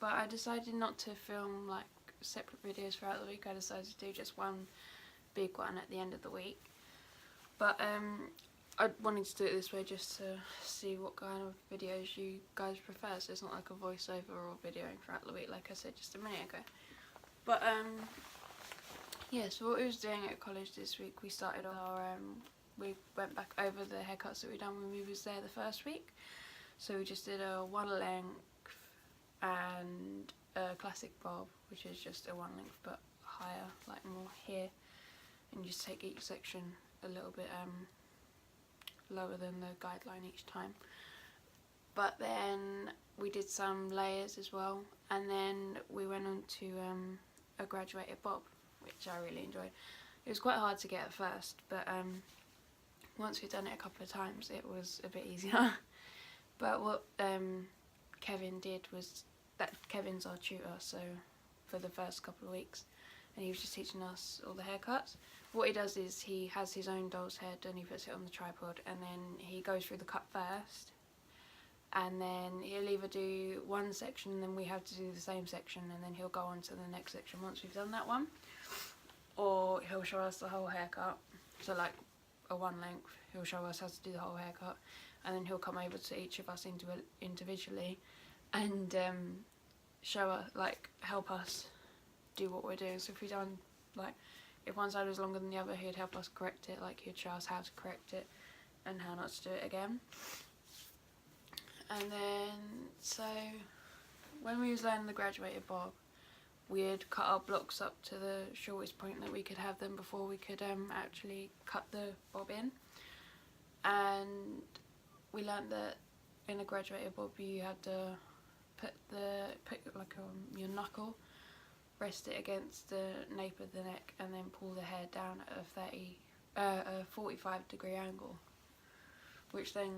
but I decided not to film like separate videos throughout the week. I decided to do just one big one at the end of the week. But I wanted to do it this way just to see what kind of videos you guys prefer, so it's not like a voiceover or videoing throughout the week like I said just a minute ago. But yeah, so what we was doing at college this week, we started our we went back over the haircuts that we done when we was there the first week. So we just did a one length and a classic bob, which is just a one length but higher, like more here, and you just take each section a little bit lower than the guideline each time. But then we did some layers as well, and then we went on to a graduated bob, which I really enjoyed. It was quite hard to get at first, but once we'd done it a couple of times it was a bit easier. But what Kevin did was that Kevin's our tutor, so for the first couple of weeks, and he was just teaching us all the haircuts. What he does is he has his own doll's head and he puts it on the tripod, and then he goes through the cut first, and then he'll either do one section and then we have to do the same section, and then he'll go on to the next section once we've done that one, or he'll show us the whole haircut. So like a one length, he'll show us how to do the whole haircut, and then he'll come over to each of us individually and show us, like, help us do what we're doing. So if we done, like, if one side was longer than the other, he'd help us correct it, like he'd show us how to correct it and how not to do it again. And then, so when we was learning the graduated bob, we'd cut our blocks up to the shortest point that we could have them before we could actually cut the bob in. And we learned that in a graduated bob you had to put like your knuckle, rest it against the nape of the neck, and then pull the hair down at a 45-degree angle, which then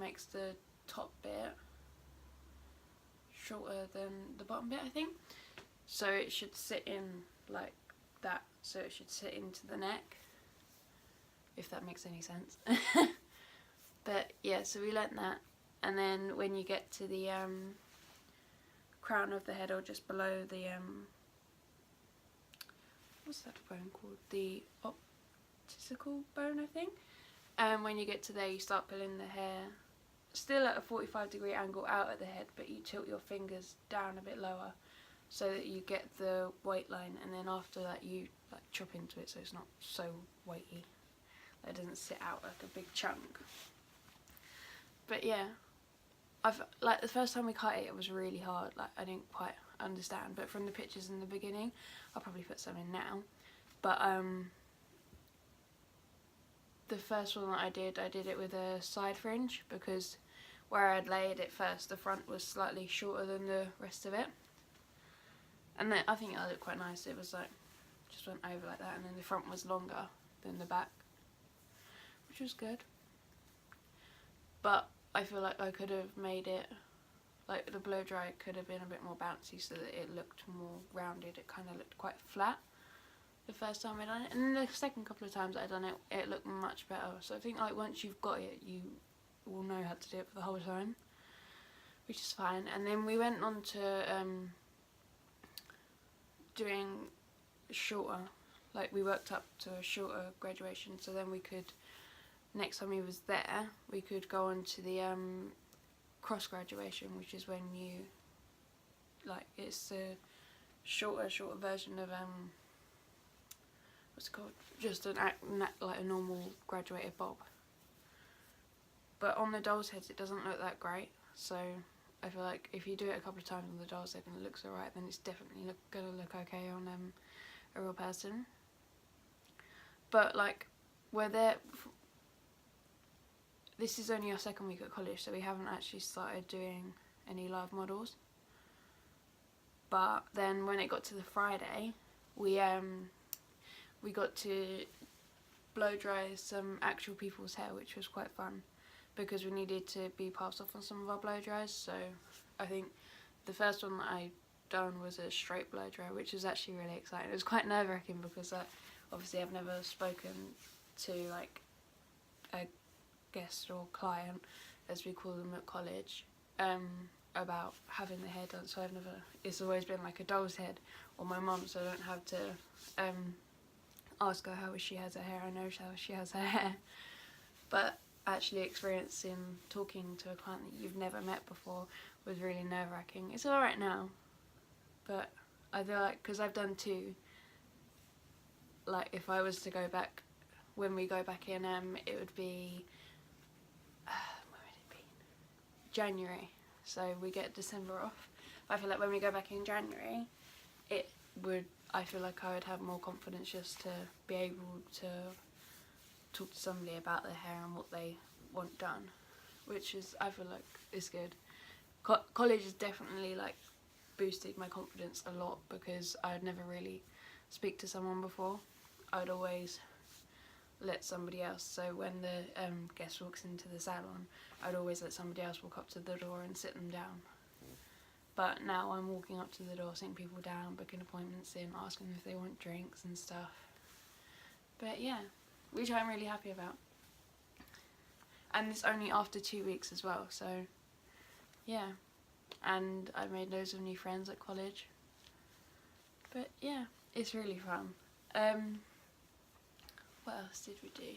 makes the top bit shorter than the bottom bit, I think. So it should sit in like that, so it should sit into the neck, if that makes any sense. But yeah, so we learnt that, and then when you get to the crown of the head, or just below the what's that bone called, the optical bone, I think, and when you get to there you start pulling the hair still at a 45-degree angle out at the head, but you tilt your fingers down a bit lower so that you get the weight line, and then after that you like chop into it so it's not so weighty, it doesn't sit out like a big chunk. But yeah, like the first time we cut it, it was really hard, like I didn't quite understand, but from the pictures in the beginning, I'll probably put some in now, but the first one that I did it with a side fringe, because where I'd laid it first, the front was slightly shorter than the rest of it, and then I think it looked quite nice. It was like, just went over like that, and then the front was longer than the back, which was good. But I feel like I could have made it, like the blow dry could have been a bit more bouncy so that it looked more rounded. It kind of looked quite flat the first time I done it, and then the second couple of times I done it, it looked much better. So I think like once you've got it, you will know how to do it for the whole time, which is fine. And then we went on to doing shorter, like we worked up to a shorter graduation, so then we could, next time we was there, we could go on to the cross graduation, which is when you, like, it's a shorter version of what's it called, just like a normal graduated bob. But on the doll's heads it doesn't look that great, so I feel like if you do it a couple of times on the doll's head and it looks alright, then it's definitely gonna look okay on a real person. But like, we're there, this is only our second week at college, so we haven't actually started doing any live models. But then when it got to the Friday, we got to blow dry some actual people's hair, which was quite fun, because we needed to be passed off on some of our blow dries. So I think the first one that I done was a straight blow dry, which was actually really exciting. It was quite nerve-wracking because obviously I've never spoken to like a guest or client, as we call them at college, about having the hair done, so it's always been like a doll's head or my mum, so I don't have to ask her how she has her hair. I know how she has her hair. But actually experiencing talking to a client that you've never met before was really nerve-wracking. It's alright now, but I feel like, because I've done 2, like if I was to go back, when we go back in, it would be, when would it be? January. So we get December off. I feel like when we go back in January, I feel like I would have more confidence just to be able to talk to somebody about their hair and what they want done, which is, I feel like, is good. College has definitely like boosted my confidence a lot, because I'd never really speak to someone before. I'd always let somebody else, so when the guest walks into the salon, I'd always let somebody else walk up to the door and sit them down. But now I'm walking up to the door, sitting people down, booking appointments in, asking them if they want drinks and stuff. But yeah, which I'm really happy about. And it's only after 2 weeks as well, so yeah. And I made loads of new friends at college. But yeah, it's really fun. What else did we do?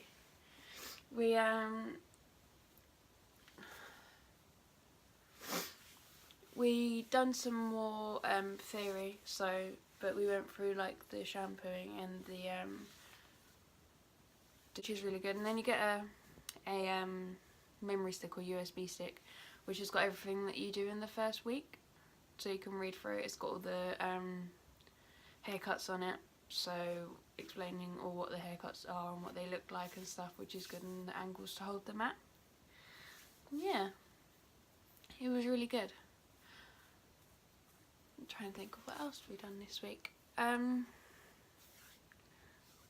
We done some more theory, but we went through like the shampooing and which is really good. And then you get a memory stick or USB stick, which has got everything that you do in the first week, so you can read through it. It's got all the haircuts on it, so explaining all what the haircuts are and what they look like and stuff, which is good, and the angles to hold them at. Yeah, it was really good. I'm trying to think of what else we've done this week. What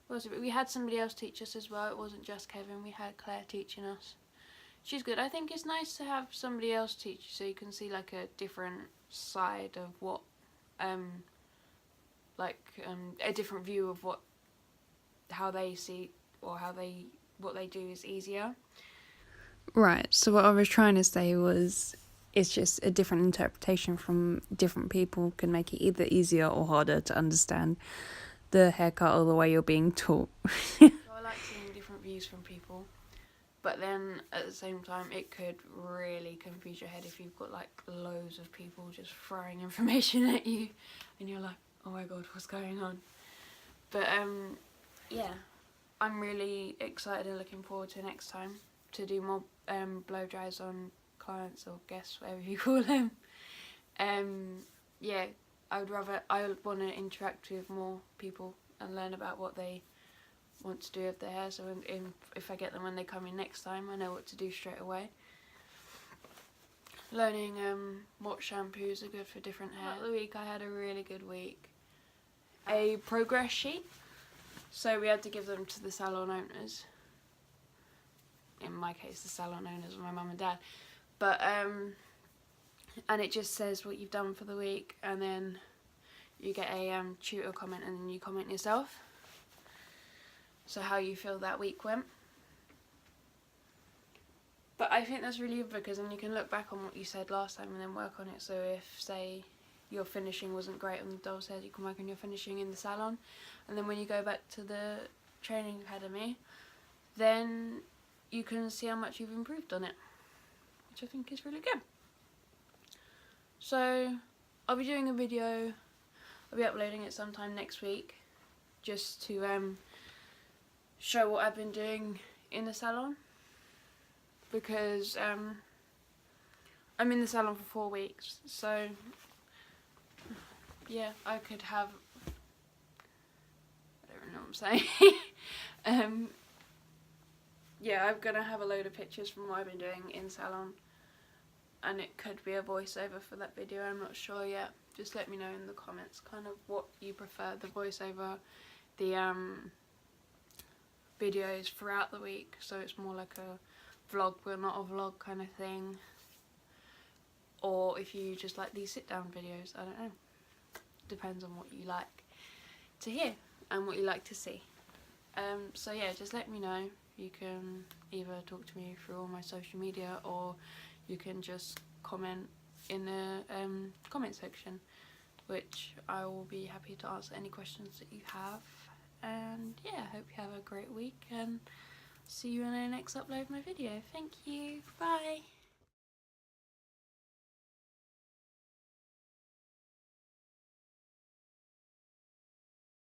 was it? We had somebody else teach us as well. It wasn't just Kevin. We had Claire teaching us. She's good. I think it's nice to have somebody else teach you, so you can see like a different side of what, a different view of how they see, or what they do is easier. Right, so what I was trying to say was, it's just a different interpretation from different people can make it either easier or harder to understand the haircut or the way you're being taught. So I like seeing different views from people, but then at the same time it could really confuse your head if you've got like loads of people just throwing information at you and you're like, oh my god, what's going on? But yeah, I'm really excited and looking forward to next time to do more blow dries on clients or guests, whatever you call them. Yeah, I would want to interact with more people and learn about what they want to do with their hair, so if I get them when they come in next time, I know what to do straight away. Learning what shampoos are good for different hair. The week I had a really good week. A progress sheet, so we had to give them to the salon owners. In my case, the salon owners were my mum and dad. But and it just says what you've done for the week, and then you get a tutor comment, and then you comment yourself, so how you feel that week went. But I think that's really good, because then you can look back on what you said last time and then work on it. So if, say, your finishing wasn't great on the doll's head, you can work on your finishing in the salon, and then when you go back to the training academy, then you can see how much you've improved on it, which I think is really good. So I'll be doing a video, I'll be uploading it sometime next week, just to show what I've been doing in the salon, because I'm in the salon for 4 weeks, so yeah, I could have, I don't know what I'm saying. Yeah, I'm gonna have a load of pictures from what I've been doing in salon, and it could be a voiceover for that video, I'm not sure yet. Just let me know in the comments kind of what you prefer, the voiceover, the videos throughout the week, so it's more like a vlog but not a vlog kind of thing, or if you just like these sit down videos, I don't know. Depends on what you like to hear and what you like to see. So yeah, just let me know. You can either talk to me through all my social media, or you can just comment in the comment section, which I will be happy to answer any questions that you have. And yeah, I hope you have a great week, and see you in the next upload of my video. Thank you, bye!